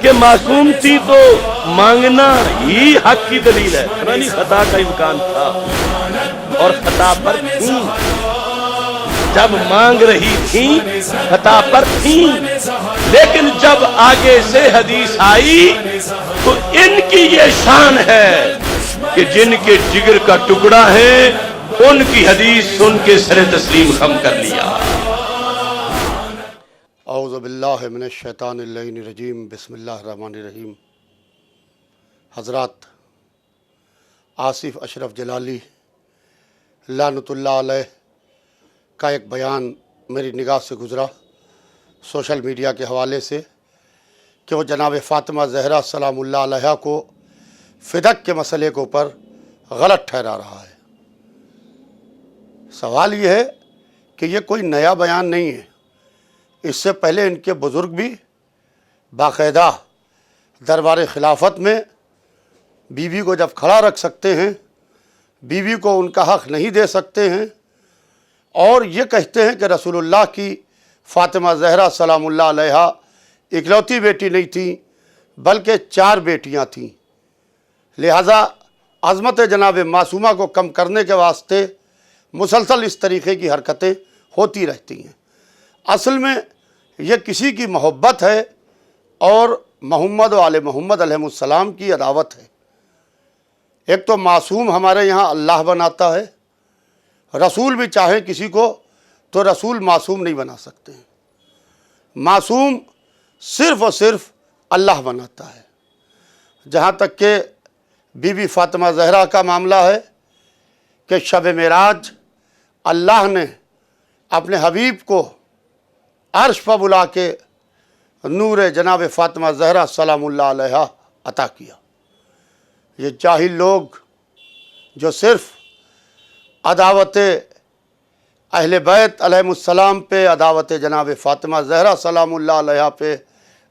کہ معصوم تھی تو مانگنا ہی حق کی دلیل ہے، نہیں خطا کا امکان تھا اور خطا پر تھی، جب مانگ رہی تھی خطا پر تھی، لیکن جب آگے سے حدیث آئی تو ان کی یہ شان ہے کہ جن کے جگر کا ٹکڑا ہے ان کی حدیث سن کے سر تسلیم خم کر لیا۔ اعوذ باللہ من الشیطان اللعین الرجیم، بسم اللہ الرحمن الرحیم۔ حضرات، آصف اشرف جلالی لعنت اللہ علیہ کا ایک بیان میری نگاہ سے گزرا سوشل میڈیا کے حوالے سے کہ وہ جناب فاطمہ زہرا سلام اللہ علیہا کو فدق کے مسئلے کے اوپر غلط ٹھہرا رہا ہے۔ سوال یہ ہے کہ یہ کوئی نیا بیان نہیں ہے، اس سے پہلے ان کے بزرگ بھی باقاعدہ دربار خلافت میں بیوی کو جب کھڑا رکھ سکتے ہیں، بیوی کو ان کا حق نہیں دے سکتے ہیں اور یہ کہتے ہیں کہ رسول اللہ کی فاطمہ زہرا سلام اللہ علیہا اکلوتی بیٹی نہیں تھی بلکہ 4 بیٹیاں تھیں، لہذا عظمت جناب معصومہ کو کم کرنے کے واسطے مسلسل اس طریقے کی حرکتیں ہوتی رہتی ہیں۔ اصل میں یہ کسی کی محبت ہے اور محمد و آل محمد علیہ السلام کی عداوت ہے۔ ایک تو معصوم ہمارے یہاں اللہ بناتا ہے، رسول بھی چاہے کسی کو تو رسول معصوم نہیں بنا سکتے ہیں، معصوم صرف اور صرف اللہ بناتا ہے۔ جہاں تک کہ بی بی فاطمہ زہرا کا معاملہ ہے کہ شب معراج اللہ نے اپنے حبیب کو عرش پر بلا کے نور جناب فاطمہ زہرا سلام اللہ علیہا عطا کیا۔ یہ جاہل لوگ جو صرف عداوت اہل بیت علیہ السلام پہ، عداوت جناب فاطمہ زہرا سلام اللہ علیہا پہ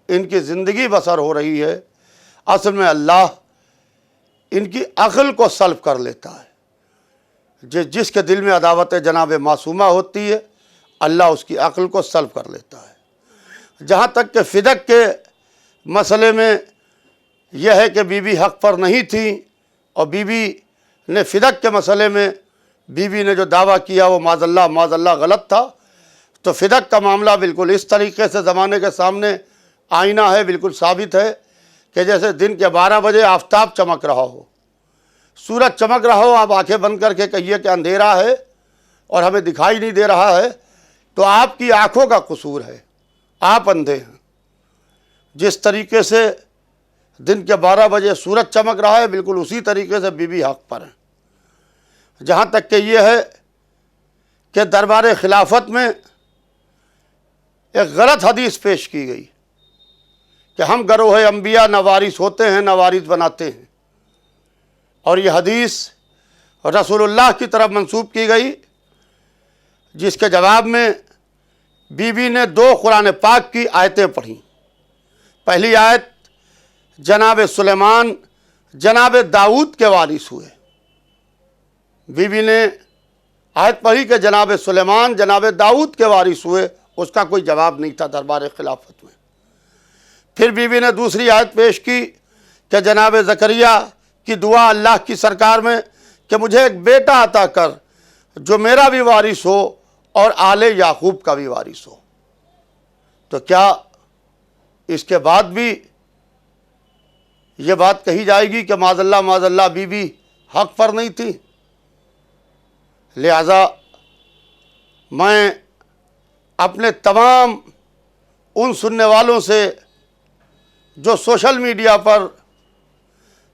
ان کی زندگی بسر ہو رہی ہے، اصل میں اللہ ان کی عقل کو سلب کر لیتا ہے۔ جس کے دل میں عداوت جناب معصومہ ہوتی ہے اللہ اس کی عقل کو سلب کر لیتا ہے۔ جہاں تک کہ فدق کے مسئلے میں یہ ہے کہ بی بی حق پر نہیں تھی اور بی بی نے فدق کے مسئلے میں بی بی نے جو دعویٰ کیا وہ معاذ اللہ غلط تھا، تو فدق کا معاملہ بالکل اس طریقے سے زمانے کے سامنے آئینہ ہے، بالکل ثابت ہے کہ جیسے دن کے 12 بجے آفتاب چمک رہا ہو، سورج چمک رہا ہو، آپ آنکھیں بند کر کے کہیے کہ اندھیرا ہے اور ہمیں دکھائی نہیں دے رہا ہے، تو آپ کی آنکھوں کا قصور ہے، آپ اندھے ہیں۔ جس طریقے سے دن کے 12 بجے سورج چمک رہا ہے بالکل اسی طریقے سے بی بی حق پر ہیں۔ جہاں تک کہ یہ ہے کہ دربار خلافت میں ایک غلط حدیث پیش کی گئی کہ ہم گروہ انبیاء نہ وارث ہوتے ہیں نہ وارث بناتے ہیں، اور یہ حدیث رسول اللہ کی طرف منسوب کی گئی، جس کے جواب میں بی بی نے 2 قرآن پاک کی آیتیں پڑھیں۔ پہلی آیت جناب سلیمان جناب داؤد کے وارث ہوئے، بی بی نے آیت پڑھی کہ جناب سلیمان جناب داؤد کے وارث ہوئے، اس کا کوئی جواب نہیں تھا دربار خلافت میں۔ پھر بی بی نے دوسری آیت پیش کی کہ جناب زکریا کی دعا اللہ کی سرکار میں کہ مجھے ایک بیٹا عطا کر جو میرا بھی وارث ہو اور آل یعقوب کا بھی وارث ہو۔ تو کیا اس کے بعد بھی یہ بات کہی جائے گی کہ معاذ اللہ بی بی حق پر نہیں تھی؟ لہذا میں اپنے تمام ان سننے والوں سے جو سوشل میڈیا پر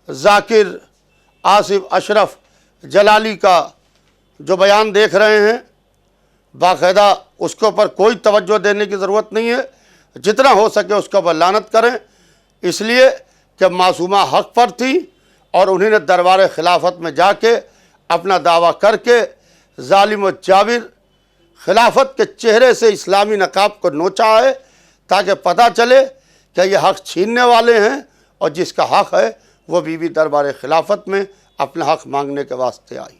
ذاکر آصف اشرف جلالی کا جو بیان دیکھ رہے ہیں، باقاعدہ اس کے اوپر کوئی توجہ دینے کی ضرورت نہیں ہے، جتنا ہو سکے اس کے اوپر لعنت کریں، اس لیے کہ معصومہ حق پر تھی اور انہوں نے دربار خلافت میں جا کے اپنا دعویٰ کر کے ظالم و جابر خلافت کے چہرے سے اسلامی نقاب کو نوچا ہے تاکہ پتہ چلے کہ یہ حق چھیننے والے ہیں، اور جس کا حق ہے وہ بی بی دربار خلافت میں اپنا حق مانگنے کے واسطے آئی۔